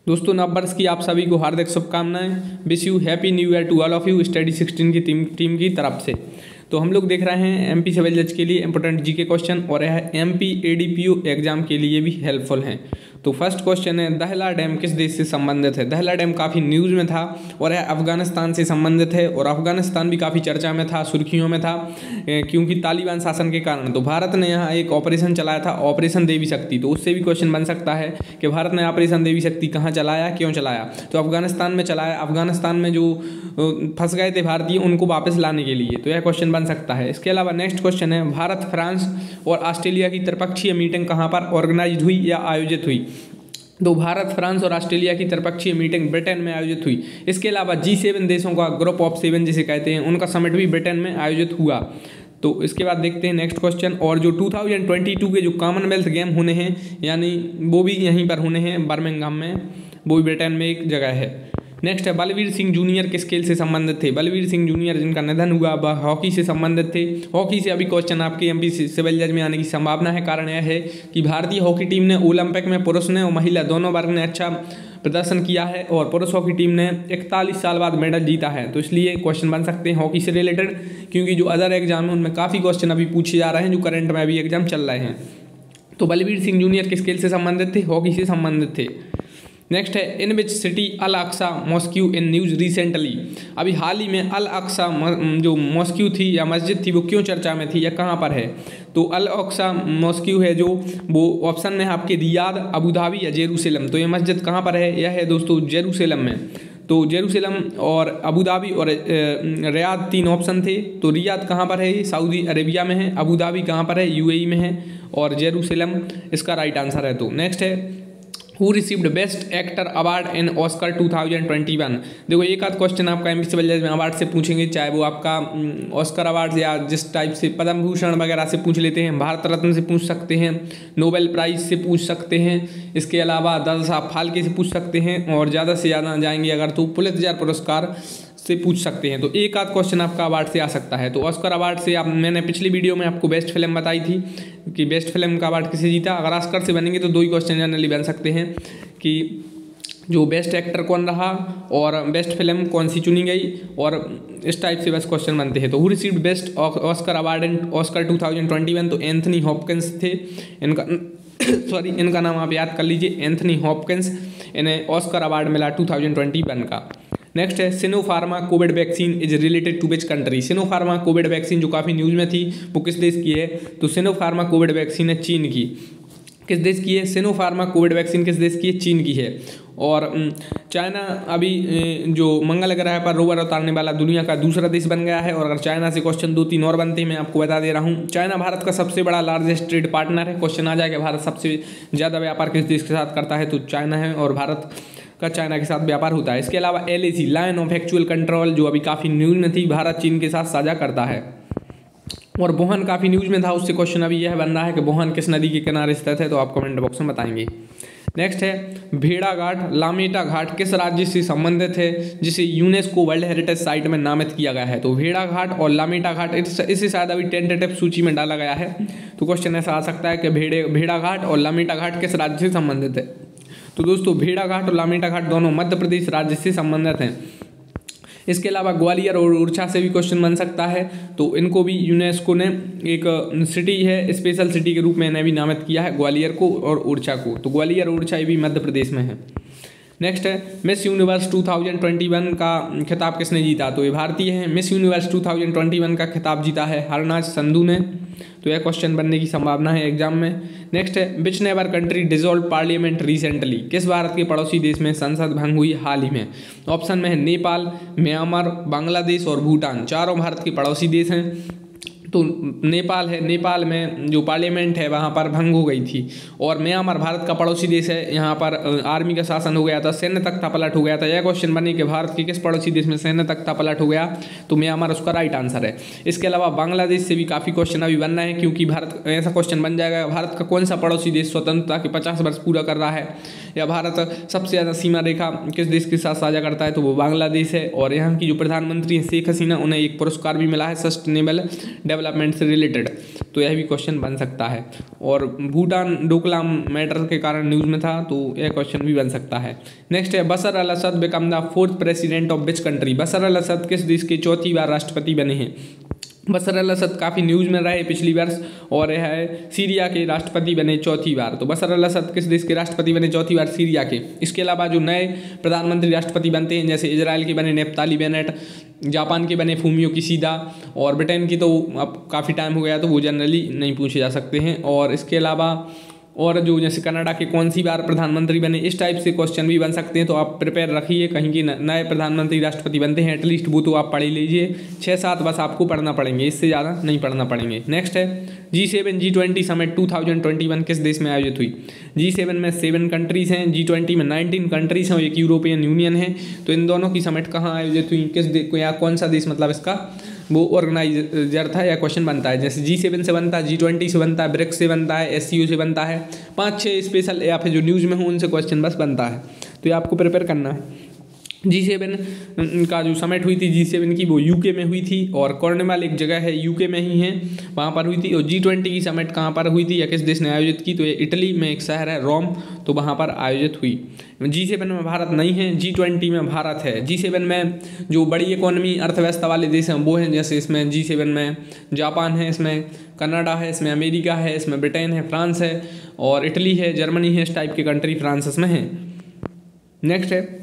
दोस्तों नव वर्ष की आप सभी को हार्दिक शुभकामनाएं। Wish you happy new year to all of you study 16 की टीम की तरफ से। तो हम लोग देख रहे हैं एमपी सिविल जज के लिए इंपॉर्टेंट जीके क्वेश्चन और यह एमपी एडीपीओ एग्जाम के लिए भी हेल्पफुल हैं। तो फर्स्ट क्वेश्चन है, दहला डैम किस देश से संबंधित है। दहला डैम काफ़ी न्यूज़ में था और यह अफगानिस्तान से संबंधित है और अफगानिस्तान भी काफ़ी चर्चा में था, सुर्खियों में था क्योंकि तालिबान शासन के कारण। तो भारत ने यहाँ एक ऑपरेशन चलाया था, ऑपरेशन देवी शक्ति। तो उससे भी क्वेश्चन बन सकता है कि भारत ने ऑपरेशन देवी शक्ति कहाँ चलाया, क्यों चलाया। तो अफगानिस्तान में चलाया, अफगानिस्तान में जो फंस गए थे भारतीय उनको वापस लाने के लिए। तो यह क्वेश्चन बन सकता है। इसके अलावा नेक्स्ट क्वेश्चन है, भारत फ्रांस और ऑस्ट्रेलिया की त्रिपक्षीय मीटिंग कहाँ पर ऑर्गेनाइज हुई या आयोजित हुई। तो भारत फ्रांस और ऑस्ट्रेलिया की त्रिपक्षीय मीटिंग ब्रिटेन में आयोजित हुई। इसके अलावा G7 देशों का ग्रुप ऑफ 7 जिसे कहते हैं उनका समिट भी ब्रिटेन में आयोजित हुआ। तो इसके बाद देखते हैं नेक्स्ट क्वेश्चन। और जो 2022 के जो कॉमनवेल्थ गेम होने हैं यानी वो भी यहीं पर होने हैं बर्मिंघम में, वो भी ब्रिटेन में एक जगह है। नेक्स्ट है, बलवीर सिंह जूनियर किस खेल से संबंधित थे। बलवीर सिंह जूनियर जिनका निधन हुआ वह हॉकी से संबंधित थे। हॉकी से अभी क्वेश्चन आपके एमपी सिविल जज में आने की संभावना है। कारण यह है कि भारतीय हॉकी टीम ने ओलंपिक में पुरुष ने और महिला दोनों वर्ग ने अच्छा प्रदर्शन किया है और पुरुष हॉकी टीम ने 41 साल बाद मेडल जीता है। तो इसलिए क्वेश्चन बन सकते हैं हॉकी से रिलेटेड, क्योंकि जो अदर एग्जाम है उनमें काफ़ी क्वेश्चन अभी पूछे जा रहे हैं जो करंट में अभी एग्जाम चल रहे हैं। तो बलवीर सिंह जूनियर किस खेल से संबंधित थे, हॉकी से संबंधित थे। नेक्स्ट है, in which city Al Aqsa mosque in news recently. अभी हाल ही में अल अक्सा जो मॉस्क्यू थी या मस्जिद थी वो क्यों चर्चा में थी या कहाँ पर है। तो अल अक्सा मॉस्क्यू है जो वो ऑप्शन में है आपके रियाद, अबू धाबी या जेरूसलम। तो ये मस्जिद कहाँ पर है, यह है दोस्तों जेरूसलम में। तो जेरूसलम और अबू धाबी और रियाद 3 ऑप्शन थे। तो रियाद कहाँ पर है, सऊदी अरेबिया में है। अबू धाबी कहाँ पर है, UAE में है। और जेरूसलम इसका राइट आंसर है। तो नेक्स्ट है, who received best actor award in Oscar 2021। देखो एक आध क्वेश्चन आपका एमपी सिविल जज में अवार्ड से पूछेंगे, चाहे वो आपका ऑस्कर अवार्ड या जिस टाइप से पद्म भूषण वगैरह से पूछ लेते हैं, भारत रत्न से पूछ सकते हैं, नोबेल प्राइज से पूछ सकते हैं, इसके अलावा दादा साहब फाल्के से पूछ सकते हैं और ज़्यादा से ज़्यादा जाएंगे अगर तो पुलित्ज़र पुरस्कार से पूछ सकते हैं। तो एक आध क्वेश्चन आपका अवार्ड से आ सकता है। तो ऑस्कर अवार्ड से मैंने पिछली वीडियो में आपको बेस्ट फिल्म बताई थी कि बेस्ट फिल्म का अवार्ड किसे जीता। अगर ऑस्कर से बनेंगे तो 2 ही क्वेश्चन जनरली बन सकते हैं कि जो बेस्ट एक्टर कौन रहा और बेस्ट फिल्म कौन सी चुनी गई, और इस टाइप से बस क्वेश्चन बनते हैं। तो who received best Oscar award in Oscar 2021। तो एंथनी हॉपकिंस थे इनका इनका नाम आप याद कर लीजिए, एंथनी हॉपकिंस। इन्हें ऑस्कर अवार्ड मिला 2021 का। नेक्स्ट है, Sinopharm Covid vaccine is related to which country. Sinopharm Covid vaccine जो काफ़ी न्यूज़ में थी वो किस देश की है। तो सिनोफार्मा कोविड वैक्सीन है चीन की। किस देश की है, सिनोफार्मा कोविड वैक्सीन किस देश की है, चीन की है। और चाइना अभी जो मंगल ग्रह पर रोवर उतारने वाला दुनिया का दूसरा देश बन गया है। और अगर चाइना से क्वेश्चन 2-3 और बनते हैं, मैं आपको बता दे रहा हूँ। चाइना भारत का सबसे बड़ा लार्जेस्ट ट्रेड पार्टनर है। क्वेश्चन आ जाएगा भारत सबसे ज़्यादा व्यापार किस देश के साथ करता है, तो चाइना है और भारत का चाइना के साथ व्यापार होता है। इसके अलावा LAC line of actual control जो अभी काफ़ी न्यूज़ में थी, भारत चीन के साथ साझा करता है। और वुहान काफ़ी न्यूज़ में था, उससे क्वेश्चन अभी यह बन रहा है कि वुहान किस नदी के किनारे स्थित है। तो आप कमेंट बॉक्स में बताएंगे। नेक्स्ट है, भेड़ाघाट लामेटा घाट किस राज्य से संबंधित है जिसे यूनेस्को वर्ल्ड हेरिटेज साइट में नामित किया गया है। तो भेड़ाघाट और लामेटा घाट इसे शायद अभी टेंटेटिव सूची में डाला गया है। तो क्वेश्चन ऐसा आ सकता है कि भेड़ाघाट और लामेटा घाट किस राज्य से संबंधित है। तो दोस्तों भेड़ाघाट और लामेटा घाट दोनों मध्य प्रदेश राज्य से संबंधित हैं। इसके अलावा ग्वालियर और ओरछा से भी क्वेश्चन बन सकता है। तो इनको भी यूनेस्को ने एक सिटी है, स्पेशल सिटी के रूप में इन्हें भी नामित किया है, ग्वालियर को और ओरछा को। तो ग्वालियर और ओरछा ये भी मध्य प्रदेश में है। नेक्स्ट है, मिस यूनिवर्स 2021 का खिताब किसने जीता। तो ये भारतीय है। मिस यूनिवर्स 2021 का खिताब जीता है हरनाज संधू ने। तो यह क्वेश्चन बनने की संभावना है एग्जाम में। नेक्स्ट है, which neighbour country dissolve parliament recently. किस भारत के पड़ोसी देश में संसद भंग हुई हाल ही में। ऑप्शन में है नेपाल, म्यांमार, बांग्लादेश और भूटान। चारों भारत के पड़ोसी देश हैं। तो नेपाल है, नेपाल में जो पार्लियामेंट है वहाँ पर भंग हो गई थी। और म्यांमार भारत का पड़ोसी देश है, यहाँ पर आर्मी का शासन हो गया था, सैन्य तख्ता पलट हो गया था। यह क्वेश्चन बने कि भारत के किस पड़ोसी देश में सैन्य तख्ता पलट हो गया। तो म्यांमार उसका राइट आंसर है। इसके अलावा बांग्लादेश से भी काफ़ी क्वेश्चन अभी बनना है, क्योंकि भारत ऐसा क्वेश्चन बन जाएगा, भारत का कौन सा पड़ोसी देश स्वतंत्रता के 50 वर्ष पूरा कर रहा है या भारत सबसे ज़्यादा सीमा रेखा किस देश के साथ साझा करता है, तो वो बांग्लादेश है। और यहाँ की जो प्रधानमंत्री हैं शेख हसीना, उन्हें एक पुरस्कार भी मिला है सस्टेनेबल डेवलपमेंट से रिलेटेड, तो यह भी क्वेश्चन बन सकता है। और भूटान डोकलाम मैटर के कारण न्यूज़ में था, तो यह क्वेश्चन भी बन सकता है। नेक्स्ट है Bashar al Assad become the 4th president of which country. Bashar al Assad किस देश के चौथी बार राष्ट्रपति बने हैं। बशर अल असद काफ़ी न्यूज़ में रहे पिछली वर्ष, और यह है सीरिया के राष्ट्रपति बने चौथी बार। तो बशर अल असद किस देश के राष्ट्रपति बने चौथी बार, सीरिया के। इसके अलावा जो नए प्रधानमंत्री राष्ट्रपति बनते हैं, जैसे इजराइल के बने नेफ्ताली बेनेट, जापान के बने फूमियो किशिदा, और ब्रिटेन की तो अब काफ़ी टाइम हो गया तो वो जनरली नहीं पूछे जा सकते हैं। और इसके अलावा और जो जैसे कनाडा के कौन सी बार प्रधानमंत्री बने, इस टाइप से क्वेश्चन भी बन सकते हैं। तो आप प्रिपेयर रखिए, कहीं की नए प्रधानमंत्री राष्ट्रपति बनते हैं एटलीस्ट वो तो आप पढ़ ही लीजिए। 6-7 बस आपको पढ़ना पड़ेंगे, इससे ज़्यादा नहीं पढ़ना पड़ेंगे। नेक्स्ट है G7 G20 समिट 2021 किस देश में आयोजित हुई। G7 में 7 कंट्रीज़ हैं, G20 में 19 कंट्रीज़ हैं और एक यूरोपियन यूनियन है। तो इन दोनों की समिट कहाँ आयोजित हुई, किस देश को, या कौन सा देश मतलब इसका वो ऑर्गेनाइजर था, या क्वेश्चन बनता है। जैसे G7 से बनता है, G20 से बनता है, ब्रिक्स से बनता है, SCO से बनता है। 5-6 स्पेशल या फिर जो न्यूज़ में हो उनसे क्वेश्चन बस बनता है, तो ये आपको प्रिपेयर करना है। G7 का जो समिट हुई थी G7 की, वो यूके में हुई थी, और कॉर्नवाल एक जगह है यूके में ही है, वहाँ पर हुई थी। और G20 की समिट कहाँ पर हुई थी या किस देश ने आयोजित की, तो ये इटली में एक शहर है रोम, तो वहाँ पर आयोजित हुई। G7 में भारत नहीं है, G20 में भारत है। G7 में जो बड़ी इकोनॉमी अर्थव्यवस्था वाले देश हैं वो हैं, जैसे इसमें G7 में जापान है, इसमें कनाडा है, इसमें अमेरिका है, इसमें ब्रिटेन है, फ्रांस है, और इटली है, जर्मनी है, इस टाइप की कंट्री फ्रांस इसमें है। नेक्स्ट है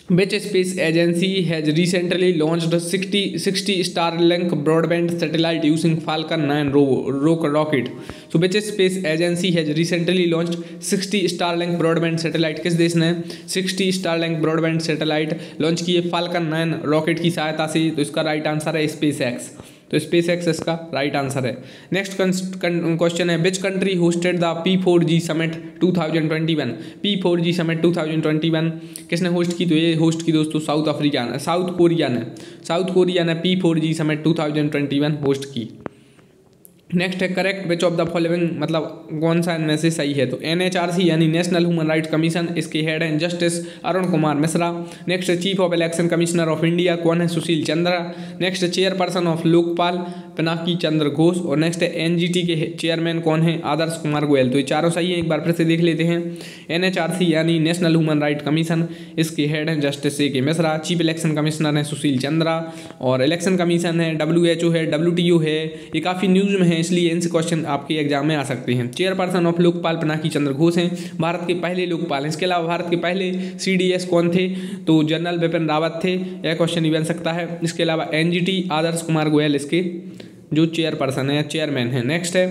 Which space agency has recently launched 60 Starlink broadband satellite using Falcon 9 rocket? So which space agency has recently launched 60 Starlink broadband satellite? किस देश ने 60 Starlink broadband satellite लॉन्च किए Falcon 9 रॉकेट की सहायता से? तो इसका राइट आंसर है SpaceX। तो SpaceX इसका राइट आंसर है। नेक्स्ट क्वेश्चन है which country hosted the P4G summit 2021। P4G summit 2021 किसने होस्ट की, तो ये होस्ट की दोस्तों साउथ कोरिया ने P4G समिट 2021 होस्ट की। नेक्स्ट है correct which of the following, मतलब कौन सा इनमें से सही है। तो NHRC यानी नेशनल ह्यूमन राइट्स कमीशन, इसके हेड हैं justice Arun Kumar Mishra. Next chief of election commissioner of India कौन है, Sushil Chandra. Next chairperson of Lokpal Pinaki Chandra Ghose. और नेक्स्ट NGT के चेयरमैन कौन है, आदर्श कुमार गोयल। तो ये चारों सही है, एक बार फिर से देख लेते हैं। NHRC यानी नेशनल ह्यूमन राइट कमीशन, इसके हेड हैं justice AK Mishra. Chief election commissioner है सुशील चंद्रा, और इलेक्शन कमीशन है WHO है, WTO है, ये काफ़ी न्यूज़ में है, इसलिए इनसे क्वेश्चन आपके एग्जाम में आ सकते हैं। चेयरपर्सन ऑफ लोकपाल पिनाकी चंद्र घोष हैं, भारत के पहले लोकपाल हैं। इसके अलावा भारत के पहले CDS कौन थे, तो जनरल बिपिन रावत थे, यह क्वेश्चन ही बन सकता है। इसके अलावा NGT आदर्श कुमार गोयल इसके जो चेयरपर्सन है या चेयरमैन है। नेक्स्ट है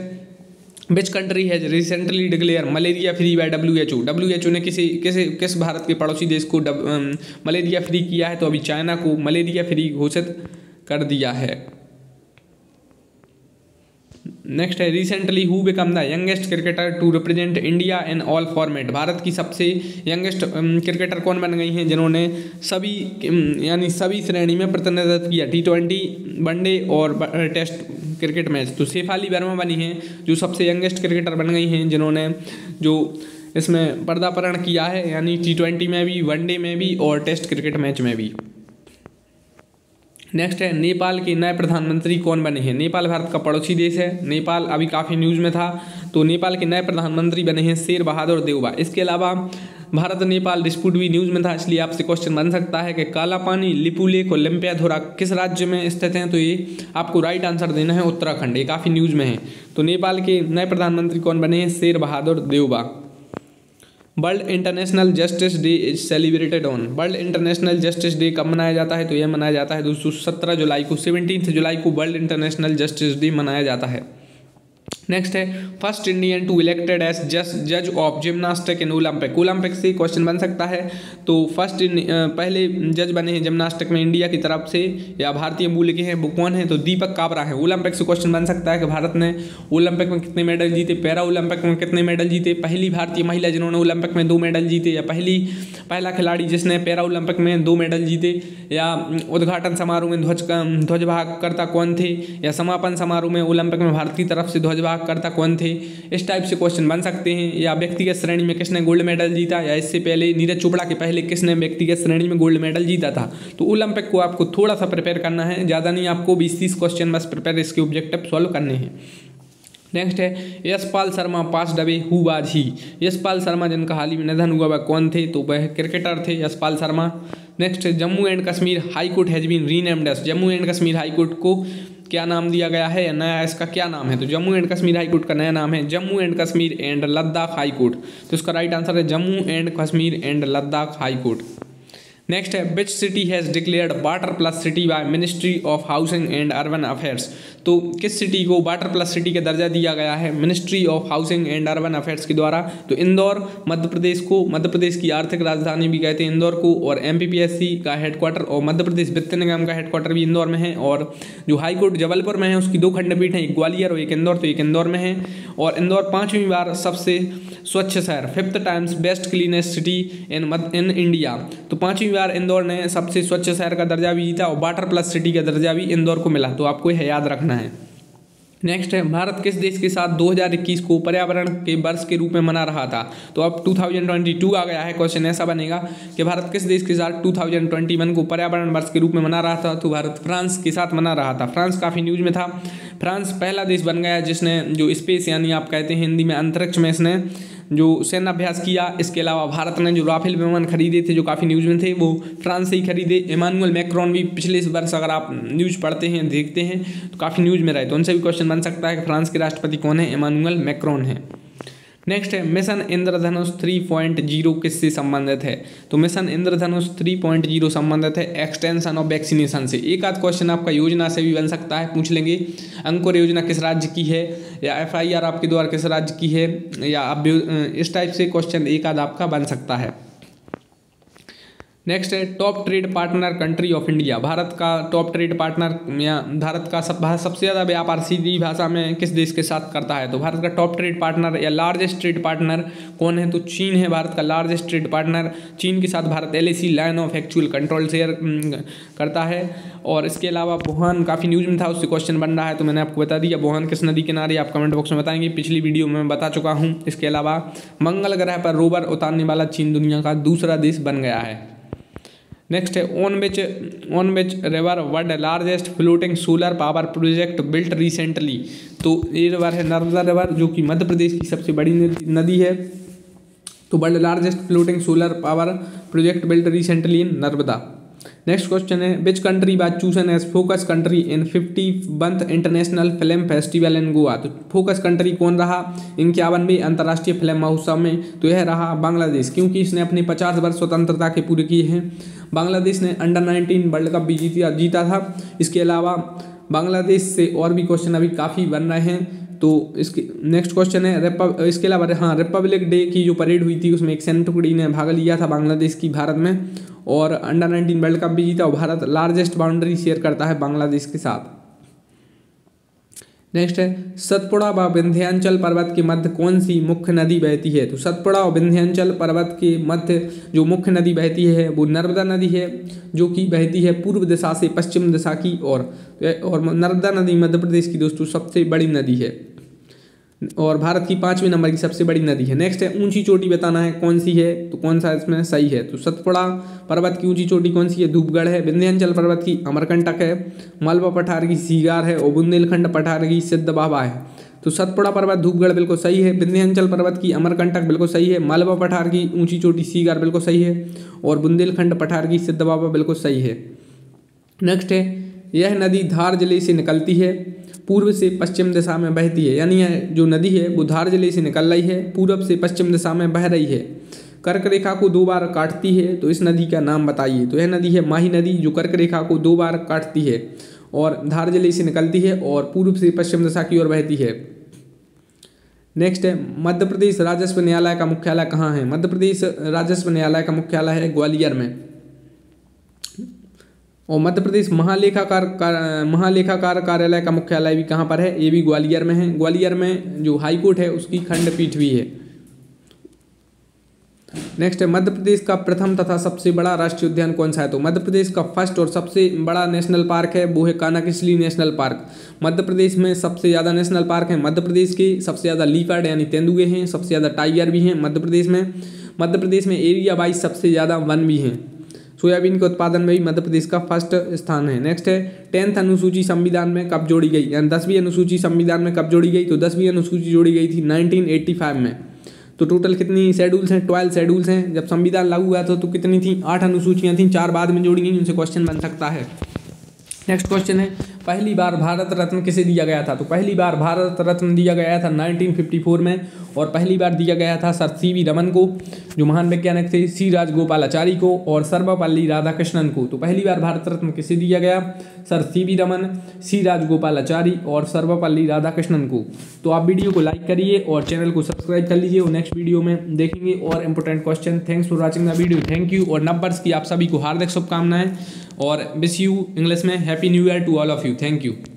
which country has recently declared malaria free by WHO ने किस भारत के पड़ोसी देश को मलेरिया फ्री किया है, तो अभी चाइना को मलेरिया फ्री घोषित कर दिया है। नेक्स्ट है recently who become the youngest cricketer to represent India in all format. Bharat की सबसे यंगेस्ट क्रिकेटर कौन बन गई हैं, जिन्होंने सभी श्रेणी में प्रतिनिधित्व किया, T20, वनडे और टेस्ट क्रिकेट मैच। तो शेफाली वर्मा बनी हैं जो सबसे यंगेस्ट क्रिकेटर बन गई हैं, जिन्होंने जो इसमें पदार्पण किया है, यानी T20 में भी, वनडे में भी और टेस्ट क्रिकेट मैच में भी। नेक्स्ट है नेपाल के नए प्रधानमंत्री कौन बने हैं। नेपाल भारत का पड़ोसी देश है, नेपाल अभी काफ़ी न्यूज़ में था। तो नेपाल के नए प्रधानमंत्री बने हैं शेर बहादुर देउबा। इसके अलावा भारत नेपाल डिस्प्यूट भी न्यूज़ में था, इसलिए आपसे क्वेश्चन बन सकता है कि काला पानी, लिपू लेक और लिम्पियाधोरा किस राज्य में स्थित हैं। तो ये आपको राइट आंसर देना है उत्तराखंड, ये काफ़ी न्यूज़ में है। तो नेपाल के नए प्रधानमंत्री कौन बने हैं, Sher Bahadur Deuba. World international justice day is celebrated on. World international justice day कब मनाया जाता है, तो यह मनाया जाता है दोस्तों 17 जुलाई को, 17 जुलाई को वर्ल्ड इंटरनेशनल जस्टिस डे मनाया जाता है। नेक्स्ट है first Indian to elected as जज of gymnastic in Olympic. Olympic से क्वेश्चन बन सकता है, तो पहले जज बने हैं जिम्नास्टिक में इंडिया की तरफ से या भारतीय मूल के हैं, वो कौन है, तो दीपक काबरा है। ओलंपिक से क्वेश्चन बन सकता है कि भारत ने ओलंपिक में कितने मेडल जीते, पैरा ओलंपिक में कितने मेडल जीते, पहली भारतीय महिला जिन्होंने ओलंपिक में 2 मेडल जीते, या पहला खिलाड़ी जिसने पैरा ओलंपिक में 2 मेडल जीते, या उद्घाटन समारोह में ध्वजवाहक कर्ता कौन थे, या समापन समारोह में ओलंपिक में भारत की तरफ से ध्वजवाहक हुआ करता कौन थे, इस टाइप से क्वेश्चन बन सकते हैं। या व्यक्तिगत श्रेणी में किसने गोल्ड मेडल जीता, या इससे पहले नीरज चोपड़ा के पहले किसने व्यक्तिगत श्रेणी में गोल्ड मेडल जीता था। तो ओलंपिक को आपको थोड़ा सा प्रिपेयर करना है, ज़्यादा नहीं, आपको 20-30 क्वेश्चन बस प्रिपेयर इसके ऑब्जेक्टिव सॉल्व करने हैं। नेक्स्ट है Yashpal Sharma passed away who was he. Yashpal Sharma जिनका हाल ही में निधन हुआ वह कौन थे, तो वह क्रिकेटर थे यशपाल शर्मा। नेक्स्ट है Jammu and Kashmir high court has been renamed as. Jammu and Kashmir high court को क्या नाम दिया गया है, या नया इसका क्या नाम है, तो Jammu and Kashmir high court का नया नाम है Jammu and Kashmir and Ladakh high court. तो इसका राइट आंसर है Jammu and Kashmir and Ladakh high court. Next है which city has declared water plus city by ministry of housing and urban affairs. तो किस सिटी को वाटर प्लस सिटी का दर्जा दिया गया है ministry of housing and urban affairs के द्वारा, तो इंदौर मध्य प्रदेश को, मध्य प्रदेश की आर्थिक राजधानी भी कहते हैं इंदौर को, और MPPSC का हेडक्वार्टर और मध्य प्रदेश वित्त निगम का हेडक्वार्टर भी इंदौर में है, और जो हाई कोर्ट जबलपुर में है उसकी 2 खंडपीठ हैं, एक ग्वालियर और एक इंदौर, तो एक इंदौर में है। और इंदौर 5वीं बार सबसे स्वच्छ शहर, 5th times best cleanest city in India, तो 5वीं बार इंदौर ने सबसे स्वच्छ शहर का दर्जा भी जीता और वाटर प्लस सिटी का दर्जा भी इंदौर को मिला, तो आपको यह याद रखना है। नेक्स्ट है भारत किस देश के साथ 2021 को पर्यावरण के वर्ष के रूप में मना रहा था, तो अब 2022 आ गया है। क्वेश्चन ऐसा बनेगा कि भारत किस देश के साथ 2021 को पर्यावरण वर्ष के रूप में मना रहा था, तो भारत फ्रांस के साथ मना रहा था। फ्रांस काफ़ी न्यूज में था। फ्रांस पहला देश बन गया जिसने जो स्पेस यानी आप कहते हैं हिंदी में अंतरिक्ष में इसने जो सैन्य अभ्यास किया। इसके अलावा भारत ने जो राफेल विमान खरीदे थे जो काफ़ी न्यूज में थे वो फ्रांस से ही खरीदे। इमानुएल मैक्रोन भी पिछले वर्ष अगर आप न्यूज पढ़ते हैं देखते हैं तो काफ़ी न्यूज में रहे, तो उनसे भी क्वेश्चन बन सकता है कि फ्रांस के राष्ट्रपति कौन है, इमानुएल मैक्रोन है। नेक्स्ट है मिशन इंद्रधनुष 3.0 किससे संबंधित है, तो मिशन इंद्रधनुष 3.0 संबंधित है एक्सटेंशन ऑफ वैक्सीनेशन से। एक आध क्वेश्चन आपका योजना से भी बन सकता है, पूछ लेंगे अंकुर योजना किस राज्य की है, या FIR आपके द्वारा किस राज्य की है, या आप इस टाइप से क्वेश्चन एक आध आपका बन सकता है। नेक्स्ट है top trade partner country of India. Bharat का टॉप ट्रेड पार्टनर या भारत का सबसे ज़्यादा व्यापार सीधी भाषा में किस देश के साथ करता है, तो भारत का टॉप ट्रेड पार्टनर या लार्जेस्ट ट्रेड पार्टनर कौन है, तो चीन है भारत का लार्जेस्ट ट्रेड पार्टनर। चीन के साथ Bharat LAC line of actual control share करता है। और इसके अलावा वुहान काफ़ी न्यूज में था, उससे क्वेश्चन बन रहा है, तो मैंने आपको बता दिया वुहान किस नदी किनारे, आप कमेंट बॉक्स में बताएंगे, पिछली वीडियो में मैं बता चुका हूँ। इसके अलावा मंगल ग्रह पर रोवर उतारने वाला चीन दुनिया का दूसरा देश बन गया है। नेक्स्ट है on which river world largest floating solar power project built recently, तो ये रिवर है नर्मदा रिवर जो कि मध्य प्रदेश की सबसे बड़ी नदी है। तो world largest floating solar power project built recently in Narmada. Next question है which country was chosen as focus country in 51th international film festival in Goa, तो फोकस कंट्री कौन रहा 51वें अंतर्राष्ट्रीय फिल्म महोत्सव में, तो यह रहा बांग्लादेश, क्योंकि इसने अपने 50 वर्ष स्वतंत्रता के पूरे किए हैं। बांग्लादेश ने अंडर 19 वर्ल्ड कप भी जीता था। इसके अलावा बांग्लादेश से और भी क्वेश्चन अभी काफ़ी बन रहे हैं, तो इसके नेक्स्ट क्वेश्चन है इसके अलावा रिपब्लिक डे की जो परेड हुई थी उसमें एक सैन्य टुकड़ी ने भाग लिया था बांग्लादेश की भारत में, और अंडर 19 वर्ल्ड कप भी जीता, और भारत लार्जेस्ट बाउंड्री शेयर करता है बांग्लादेश के साथ। नेक्स्ट है सतपुड़ा व विंध्याचल पर्वत के मध्य कौन सी मुख्य नदी बहती है, तो सतपुड़ा और विंध्याचल पर्वत के मध्य जो मुख्य नदी बहती है वो नर्मदा नदी है, जो कि बहती है पूर्व दिशा से पश्चिम दिशा की ओर, और नर्मदा नदी मध्य प्रदेश की दोस्तों सबसे बड़ी नदी है और भारत की 5वें नंबर की सबसे बड़ी नदी है। नेक्स्ट है ऊंची चोटी बताना है कौन सी है, तो कौन सा इसमें सही है, तो सतपुड़ा पर्वत की ऊंची चोटी कौन सी है, धूपगढ़ है। विंध्याचल पर्वत की अमरकंटक है। मालवा पठार की सीगार है, और बुंदेलखंड पठार की सिद्ध बाबा है। तो सतपुड़ा पर्वत धूपगढ़ बिल्कुल सही है, विंध्याचल पर्वत की अमरकंटक बिल्कुल सही है, मालवा पठार की ऊंची चोटी सीगार बिल्कुल सही है, और बुंदेलखंड पठार की सिद्ध बाबा बिल्कुल सही है। नेक्स्ट है यह नदी धार जिले से निकलती है, पूर्व से पश्चिम दिशा में बहती है, यानी यह जो नदी है वो धार जिले से निकल रही है, पूर्व से पश्चिम दिशा में बह रही है, कर्क रेखा को 2 बार काटती है, तो इस नदी का नाम बताइए, तो यह नदी है माही नदी जो कर्क रेखा को 2 बार काटती है और धार जिले से निकलती है और पूर्व से पश्चिम दिशा की ओर बहती है। नेक्स्ट है मध्य प्रदेश राजस्व न्यायालय का मुख्यालय कहाँ है, मध्य प्रदेश राजस्व न्यायालय का मुख्यालय है ग्वालियर में। और मध्य प्रदेश महालेखाकार कार्यालय का मुख्यालय भी कहाँ पर है, ये भी ग्वालियर में है। ग्वालियर में जो हाई कोर्ट है उसकी खंडपीठ भी है। नेक्स्ट है मध्य प्रदेश का प्रथम तथा सबसे बड़ा राष्ट्रीय उद्यान कौन सा है? तो मध्य प्रदेश का फर्स्ट और सबसे बड़ा नेशनल पार्क है वो है कानाकिसली नेशनल पार्क। मध्य प्रदेश में सबसे ज़्यादा नेशनल पार्क हैं मध्य प्रदेश के, सबसे ज़्यादा लीपर्ड यानी तेंदुए हैं, सबसे ज़्यादा टाइगर भी हैं मध्य प्रदेश में। मध्य प्रदेश में एरिया वाइज सबसे ज़्यादा वन भी हैं। सोयाबीन के उत्पादन में भी मध्य प्रदेश का फर्स्ट स्थान है। नेक्स्ट है 10th अनुसूची संविधान में कब जोड़ी गई, यानी 10वीं अनुसूची संविधान में कब जोड़ी गई? तो 10वीं अनुसूची जोड़ी गई थी 1985 में। तो टोटल कितनी शेड्यूल्स हैं? 12 शेड्यूल्स हैं। जब संविधान लागू हुआ था तो कितनी थी? 8 अनुसूचियाँ थीं, 4 बाद में जोड़ी गई, उनसे क्वेश्चन बन सकता है। नेक्स्ट क्वेश्चन है पहली बार भारत रत्न किसे दिया गया था? तो पहली बार भारत रत्न दिया गया था 1954 में, और पहली बार दिया गया था सर सीवी रमन को, जो महान वैज्ञानिक थे, सी राजगोपालाचारी को और सर्वपल्ली राधाकृष्णन को। तो पहली बार भारत रत्न किसे दिया गया? सर सीवी रमन, सी राजगोपालाचारी और सर्वपल्ली राधाकृष्णन को। तो आप वीडियो को लाइक करिए और चैनल को सब्सक्राइब कर लीजिए, और नेक्स्ट वीडियो में देखेंगे और important question. Thanks for watching the video, thank you. और नंबर्स की आप सभी को हार्दिक शुभकामनाएं और विश यू इंग्लिश में happy new year to all of you. Thank you.